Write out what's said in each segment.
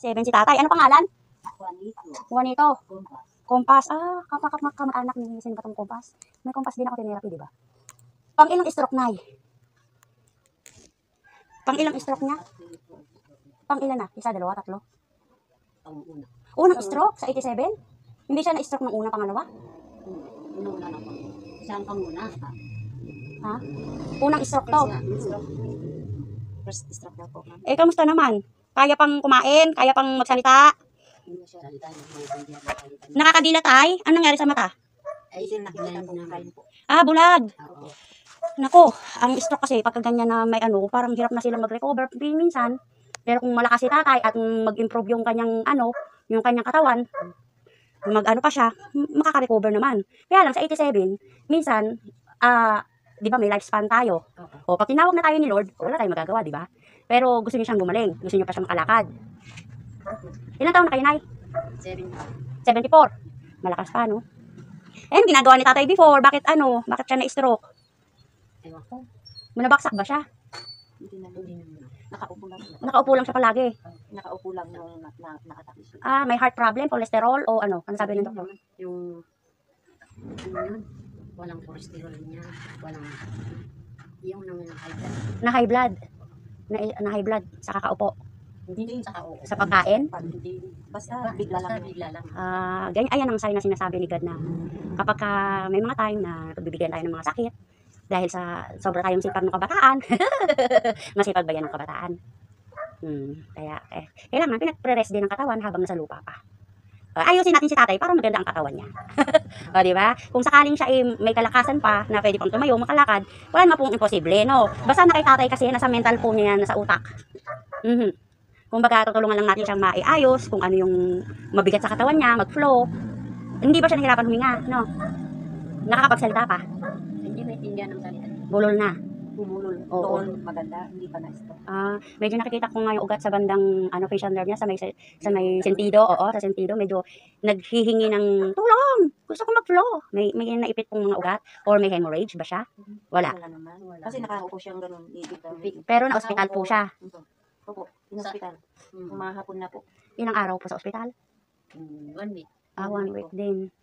87 si tatay. Ano pangalan? Juanito. Juanito. Kumpas. Kompas. Ah, kamag-anak ni sino ba tong kompas? May kompas din ako tinerapi, di ba? Pang ilang stroke, Nay? Pang ilang stroke niya? Pang ilan na? Isa, dalawa, tatlo? Ang una. Unang stroke sa 87? Hindi siya na-stroke ng una, pangalawa? Una na po. Siyang panguna. Ha? Unang stroke to. First stroke na po. Eh, kamusta naman? Kaya pang kumain? Kaya pang magsalita? Hindi siya salita. Nakakadilat. Nakakadilat ay? Anong nangyari sa mata? Ay, nakikita po kain po. Ah, bulag. Oo. Nako, ang stroke kasi pagka ganyan na may ano, parang hirap na silang mag-recover minsan. Pero kung malakas si tatay at mag-improve yung kanyang ano, yung kanyang katawan, mag-ano pa siya, makaka-recover naman. Kaya lang sa 87, minsan, di ba may lifespan tayo? O pag tinawag na tayo ni Lord, wala tayong magagawa, di ba? Pero gusto niyo siyang gumaling, gusto niyo pa siyang makalakad. Ilan taon na kayo, Nay? 74. Malakas pa, no? Eh, ginagawa ni tatay before, bakit siya na-stroke? Ewan ko. Manabaksak ba siya? Hindi naman. Nakaupo lang. Nakaupo lang siya palagi. Nakaupo lang nung nakatapos. Ah, may heart problem, cholesterol, o ano? Ano sabi ng doktor? Yung yun, walang cholesterol niya. Walang, yung nang high blood. Na high blood. Na high blood sa kakaupo. Hindi sa kao. Sa pagkain? Hindi. Basta bigla lang. Ganyan, ayan ang sign na sinasabi ni God na kapag may mga time na pagbibigyan tayo ng mga sakit dahil sa sobra tayong sipag ng kabataan, masipag ba yan ng kabataan? Kaya, kailangan pinagpre-rest din ng katawan habang nasa lupa pa. Ayusin natin si tatay para maganda ang katawan niya. O, di ba? Kung sakaling siya may kalakasan pa na pwede pang tumayo, makalakad, wala naman pong imposible, no? Basta na kay tatay kasi nasa mental po niya, nasa utak. Kumbaga, tutulungan lang natin siyang maiayos kung ano yung mabigat sa katawan niya, mag-flow. Hindi ba siya nahirapan huminga, no? Nakakapagsalita pa. Hindi maintindihan ng salita. Bulol na. Bumulol. Oo. Doon maganda, hindi pa na-stop. Medyo nakikita ko nga yung ugat sa bandang facial nerve niya sa may sentido. Oo, sa sentido medyo naghihingi ng tulong. Gusto ko mag-flow. May naipit pong mga ugat or may hemorrhage ba siya? Wala. Wala naman. Kasi nakaupo siyang ganun. Pero na-hospital po siya. Opo, in-hospital. Umahapon na po. Ilang araw po sa ospital? 1 week. 1 week din.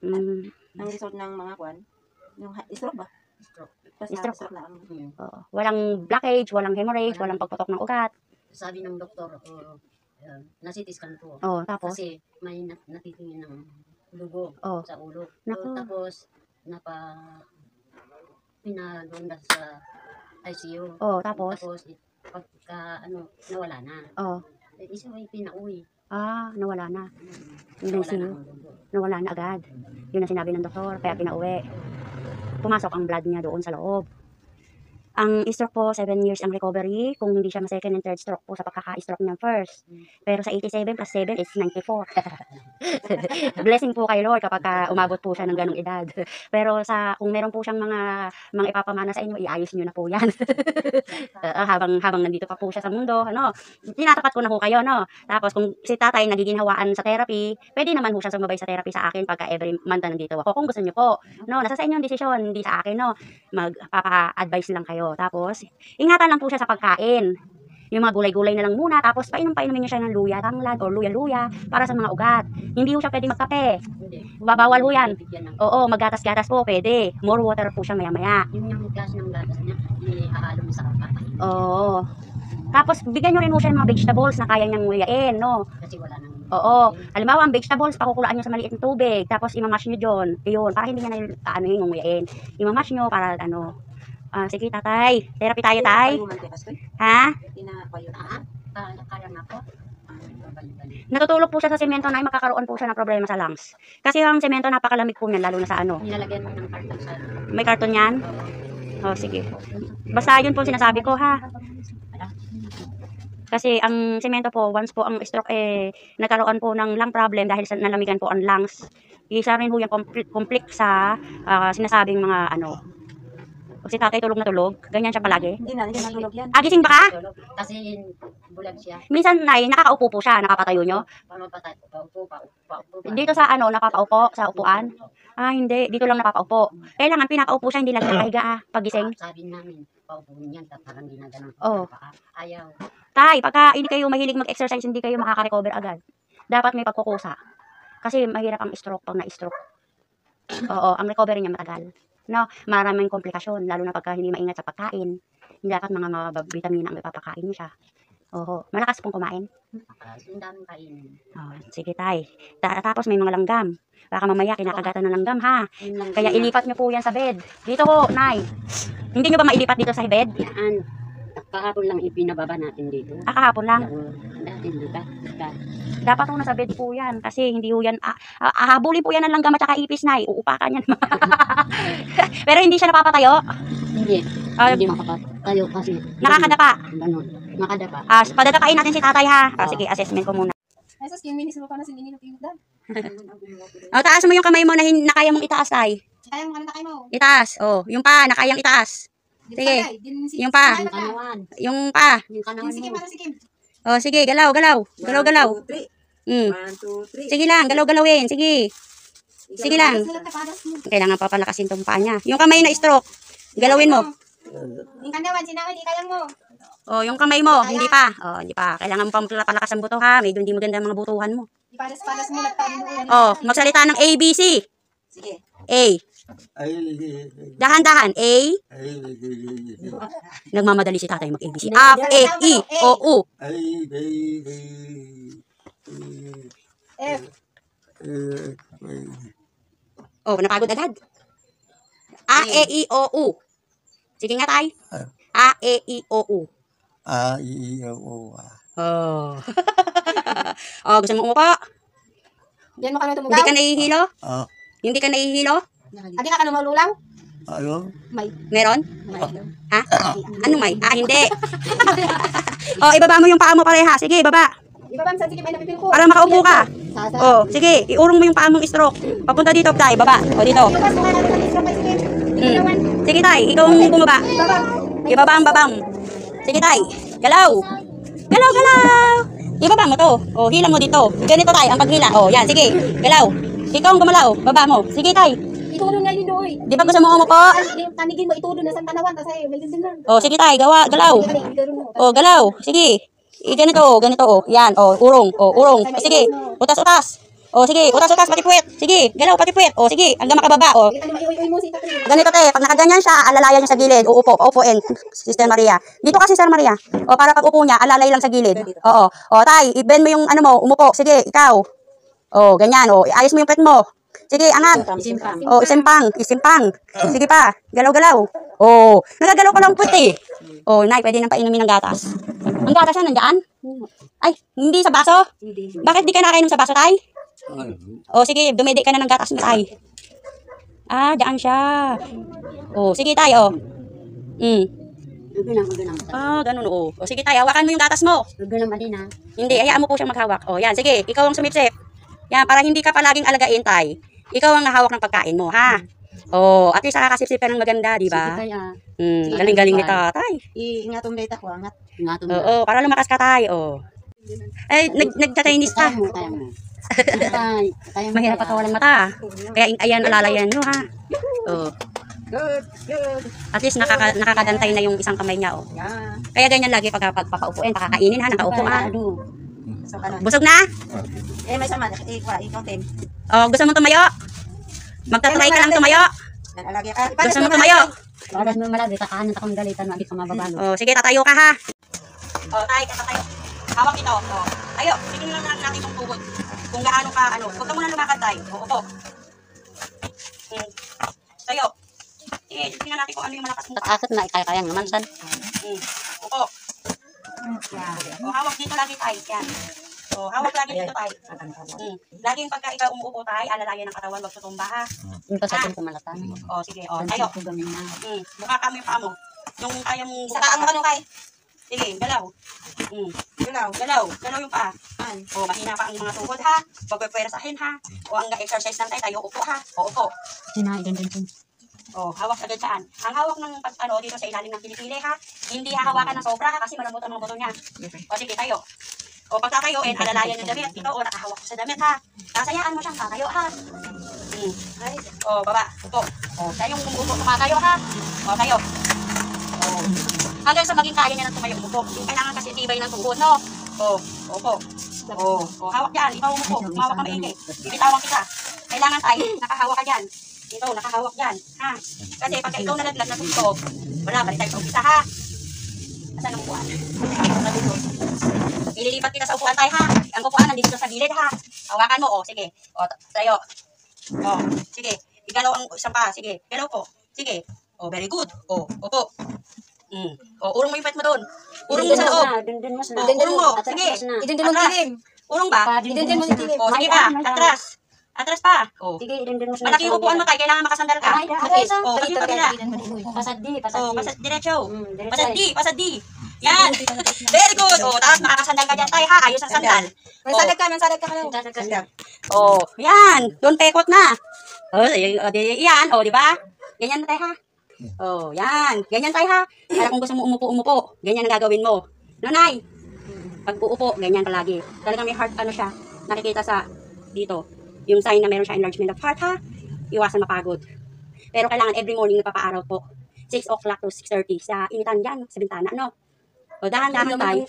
Ang result ng mga kwan, yung stroke ba? Stroke. Stroke na. Oo. Walang blockage, walang hemorrhage, walang pagputok ng ugat. Sabi ng doktor, na-CT scan po. Oh, tapos? Kasi may natitingin ng dugo sa ulo. Naku. Tapos, pinadonda sa ICU. Oh, tapos? Tapos, pagka, nawala na. Oh. Isa ay pinauwi. Nawala na. Nawala na ang dugo. Nawala na agad. Yun ang sinabi ng doktor, kaya pinauwi. Pumasok ang blood niya doon sa loob. Ang stroke po, 7 years ang recovery kung hindi siya ma-second and third stroke po sa pagkaka-stroke niya first. Pero sa 87 plus 7 is 94. Blessing po kay Lord kapag umabot po siya ng ganong edad. Pero kung meron po siyang mga ipapamana sa inyo, iayos niyo na po yan. habang nandito pa po siya sa mundo, tinatapat ko na po kayo, no? Tapos kung si tatay nagiginhawaan sa therapy, pwede naman po siya sumabay sa therapy sa akin pagka every month na nandito ako. Kung gusto niyo po, no? Nasa sa inyo ang desisyon, hindi sa akin, no? Magpapa-advise lang kayo. Tapos, ingatan lang po siya sa pagkain. Yung mga gulay-gulay na lang muna, tapos painumin niyo siya ng luya tanglad o luya-luya para sa mga ugat. Hindi po siya pwede magkape. Babawal po yan. Oo, maggatas-gatas po, pwede. More water po siya maya-maya. Yung klase ng gatas niya, ihahalo mo sa kape. Oo. Tapos, bigyan nyo rin po siya ng mga vegetables na kaya niyang nguyain, no? Kasi wala nang... Oo. Halimbawa, ang vegetables, pakukulaan nyo sa maliit na tubig. Tapos, imamash nyo dyan. Yun, para hindi niya yung nguyain. Imamash nyo para, sige, tatay. Therapy tayo, tay. Ha? Kaya nga po. Natutulog po siya sa semento na magkakaroon po siya ng problema sa lungs. Kasi ang semento napakalamig po niyan, lalo na sa Nilalagyan mo ng karton sa... May karton yan? Sige. Basta yun po sinasabi ko, ha? Kasi ang semento po, once po ang stroke nagkaroon po ng lung problem dahil sa nalamigan po ang lungs. Isa rin po yung conflict sa sinasabing mga Pag si tatay tulog na tulog, ganyan siya palagi. Hindi na tulog yan. Gising ba ka? Kasi bulag siya. Minsan, Nay, nakakaupo po siya, nakapatayo nyo. Paupo. Dito sa napapaupo, sa upuan. Hindi, dito lang napapaupo. Kailangan pinapaupo siya, hindi lang nakahiga pagising. Sabi namin, paupuin yan, parang ginaganon. Oo. Ayaw. Tay, pagka hindi kayo mahilig mag-exercise, hindi kayo makaka-recover agad. Dapat may pagkukusa. Kasi mahirap ang stroke pag na-stroke. Oo, ang recovery niya matagal. No, maraming komplikasyon, lalo na pagka hindi maingat sa pagkain. Hindi dapat mga vitamina ang ipapakain niyo siya. Oo, malakas pong kumain. Ang daming kainin. Oh, sige tay. Tapos may mga langgam. Baka mamaya kinakagatan ng langgam ha. Yun lang Kaya din. ilipat niyo po yan sa bed. Dito po, Nay. Hindi niyo ba mailipat dito sa bed? Yan. Kahapon lang ipinababa natin dito. Kahapon lang. Dati dito. Dapat po nasa bed po yan. Kasi hindi po yan, ahabulin po yan ng langgam at saka ipis, Nay. Uupakan yan. Pero hindi siya napapatayo. Hindi. Ah, Hindi makapatayo kasi. Nakakadapa. Ganun. Nakadapa. Padadakain natin si tatay ha. Sige, assessment ko muna. Ay, sus, 10 minutes mo pa na siningin ng tingin dyan. Taas mo yung kamay mo na kaya mong itaas, tay. Kaya mo, ano na kayo mo? Itaas. Yung pa, na kayang itaas. Sige. Yung pa. Yung kanawan. Yung pa. Yung kanawan Sige, mo. para sige. Sige, galaw. Galaw. 1, 2, 3. Sige lang, galaw-galawin. Sige. Sige lang. Sila tapadas mo. Kailangan papalakasin tong paa niya. Yung kamay na stroke, galawin mo. Yung kanawan, sinabi, di kaya mo. Yung kamay mo, hindi pa. Hindi pa. Kailangan mo pang palakas ang buto ha. Medyo hindi maganda ang mga butuhan mo. Ipadas-padas mo, nagparin mo yan. Magsalita ng A, B, C. Sige. A. Dahan-dahan. A. Nagmamadali si tatay mag-A, B, C. A, E, I, O, U. F. Napagod agad. A, E, I, O, U. Sige nga tay. A, E, I, O, U. Gusto mo umupo? Diyan mo ka na Hindi tumugaw. ka nahihilo? Hindi ka nahihilo? Adi ka ka lumaw-lulaw? May. Meron? May. Ha? Anong may? Hindi. Ibaba mo yung paa mo pareha. Sige, baba. Iba ba, sige, may napipil ko. Para makaupo ka. Sasa. Sige, iurong mo yung paa mong stroke. Papunta dito, tay. Baba. Dito. Iwas mo ka na sa disco, may sige. Iwan. Sige, tay. Ikaw ang bumaba. Ibaba. Ibaba ang babang. Sige, tay. Galaw. Galaw. Ibaba mo to. Hila mo dito. Ganito, tay. Ang paghila. Yan. Sige. Galaw. Ikaw ang gumalaw. Baba mo. Sige, tay. Itulong nga yun doon. Di ba gusto mo umupo? Tanigin mo, itulong na sa tanawan. Tapos ay, may gandun lang. Sige, tay. Galaw. Galaw. Sige. Ganito. Yan. Urong. Urong. Sige. Utas. Sige. Utas. Pati puwet. Sige. Galaw. Pati puwet. Sige. Hanggang makababa. Iuy mo si tatay. Ganito, te. Pag nakaganyan siya, alalayan niya sa gilid. Uupuin. Sister Maria. Dito ka, Sister Maria. Para pag upo niya, alalay lang sa gilid. Tay. I-bend mo yung ano mo. Umupo. Sige. Ikaw. Ganyan. Ayos mo yung pet mo. Sige, angat. Isimpang. Sige pa. Galaw. Nagagalaw ko lang puti. Nay, pwede nang painumin ng gatas. Ang gatas yan, nandyan? Ay, hindi sa baso? Bakit di ka nakainom sa baso, tay? Sige, dumedi ka na ng gatas mo, tay. Dyan siya. Sige, tay, Ganun. Sige, tay, hawakan mo yung gatas mo. Hindi, hayaan mo po siyang maghawak. Yan, sige, ikaw ang sumipsip. Yan, para hindi ka palaging alagain, tay. Ikaw ang nahawak ng pagkain mo, ha? At least nakakasipsip ka ng maganda, di ba? Galing-galing ni tatay. Ingatong data ko, angat. Para lumakas ka, tay. Ay, nagta-Chinese ka. Mahirap pagkawalan mata. Kaya ayan, alalayan nyo, ha? Good. At least nakakadantay na yung isang kamay niya, Kaya ganyan lagi pagpapaupuin, pakakainin, ha? Nakaupo, ha? Busog na? May sama. Ikaw, Tim. Gusto mo tumayo? Magta-try ka lang tumayo? Gusto mo tumayo? Bagas mo malagi, kakaanat akong galitan, hindi ka mababalo. Sige, tatayo ka, ha? Tay, tatayo. Hawak ito. Tayo, tingnan lang natin itong tuhod. Kung gaano ka, huwag ka muna lumakad, tay. Upo. Tayo. Sige, tingnan natin kung ano yung malakas mo. Takot na, kaya naman san. Upo. Hawak dito lagi, tay. Yan. Hawak lagi dito, tay. Laging pagka ikaw umuupo, tay, alalayan ng katawan, wag tutumba, ha? Yung pasatong kumalatan. Sige, tayo. Buka ka mo yung paa mo. Yung kaya mong... Sakaan mo ka nung kay. Sige, galaw. Galaw yung paa. Mahina pa ang mga tuhod, ha? Pagpapwerasahin, ha? Hanggang exercise lang tayo, upo, ha? Upo. Sinain. Hawak agad saan? Ang hawak ng dito sa ilalim ng kilikili, ha? Hindi hahawakan ng sobra, ha? Kasi malambot ang mga buto niya. Sige, tayo. Pagtatayuin, alalayan yung damit. Ikaw, nakahawak sa damit, ha? Kasayaan mo siyang tatayo, ha? Baba. Upo. Siya yung umuupo, tumatayo, ha? Tayo. Oh. Hanggang sa maging kaya niya ng tumayo umupo. Kailangan kasi tibay ng tuhod, no? Oh, opo. Oh, oh, hawak yan. Ikaw umupo. Umawak ka maigi. Bibitawan kita. Kailangan tayo, nakahawak ka dyan. Ito, nakahawak dyan. Ha? Kasi pagka ikaw nalaglag na tugtog, wala, balik tayo sa umpisa, ha? Asan ang upuan? Ililipat kita sa upuan tayo, ha? Ang upuan nandito sa gilid, ha? Hawakan mo, oh, sige. Oh, tayo. Oh, sige. Igalaw ang isang pa, sige. Igalaw po. Sige. Oh, very good. Oh, opo. Oh, urong mo yung pet mo doon. Urong mo sa loob. Dindin mo Oh, urong mo. Sige. Idindin mo tilim. Urong ba? Idindin mo tilim. Oh, sige pa. Atras. Atras pa. Oh. Sige, dindin mo Malaki yung upuan mo tayo. Kailangan makasandal ka. Oh, pati yung kabila. Pasad di. Oh, pasad diretso. Diretso. Pasad di. Pasad di. Yan. Very good. Oh, tapos makakasandal ka dyan tayo, ha? Ayos ang sandal. Mansadag ka kayo. Oh, yan. Doon pekot na. Oh, yan. Oh, di ba? Ganyan na tayo, ha? Oh, yan. Ganyan tayo, ha? Para kung gusto mo umupo. Ganyan ang gagawin mo. Nanay. Pag uupo, ganyan palagi. Talagang may heart, ano siya, nakikita sa dito. Yung sign na meron siya enlargement of heart, ha? Iwasan mapagod. Pero kailangan every morning napapaaraw po. 6 o'clock to 6:30 sa initan dyan, sa bintana, no? O, dahan-dahan tayo.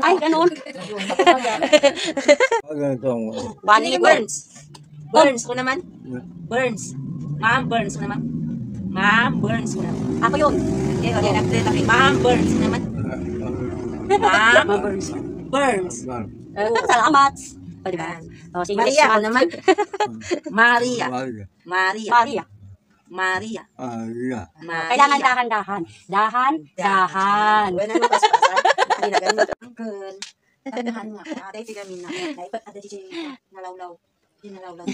Ay, ganun. One minute burns. Burns ko naman. Burns. Ma'am, burns ko naman. Ma'am, burns ko naman. Ako yun. Okay, okay, nag-play. Ma'am, burns ko naman. Ma'am, burns. Burns. Salamat. O, diba? O, sige. Maria ko naman. Maria. Maria. Maria. Maria. Kailangan dahan-dahan. Dahan-dahan. Wala naman paspasan. Hindi na ganun. Uncle. Tanahan nga. Aday, vitamin na. Naipat, aday, si nalawlaw. Hindi nalawlaw.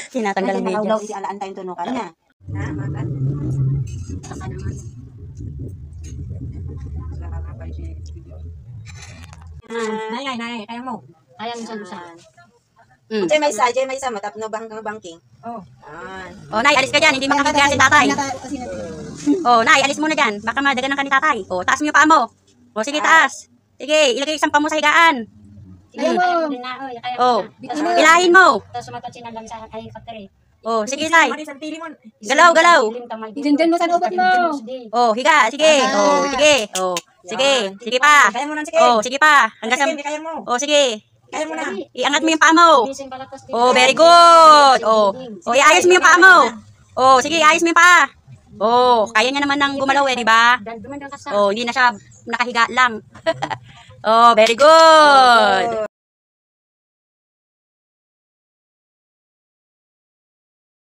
Tinatanggal ang medyas. Nalawlaw, isi alaan tayong tunukan niya. Na, makan. Saka naman. Nay, kaya mo. Kaya minsan usahan. Jay may isa, matapno banking. Oh. Yan. O, Nay, alis ka dyan. Hindi makakagaya si tatay. O, Nay, alis muna dyan. Baka madaganan ka ni tatay. O, taas mo yung paa mo. O, sige, taas. Sige, ilagay isang paa mo sa higaan. Kaya mo. O, ilahin mo. Tapos sumatotsin lang sa helicopter eh. O, sige, Nay. Galaw, galaw. Dindin mo sa loobat mo. O, higa. Sige. O, sige. O, sige. Sige pa. Kaya mo na, sige. O, sige pa. Hanggang sa... Sige, kaya mo. O, sige. Kaya mo na. Iangat mo yung paa mo. Oh, very good. Oh, iayos mo yung paa mo. Oh, sige, iayos mo yung paa. Oh, kaya niya naman nang gumalaw eh, di ba? Oh, hindi na siya nakahiga lang. Oh, very good.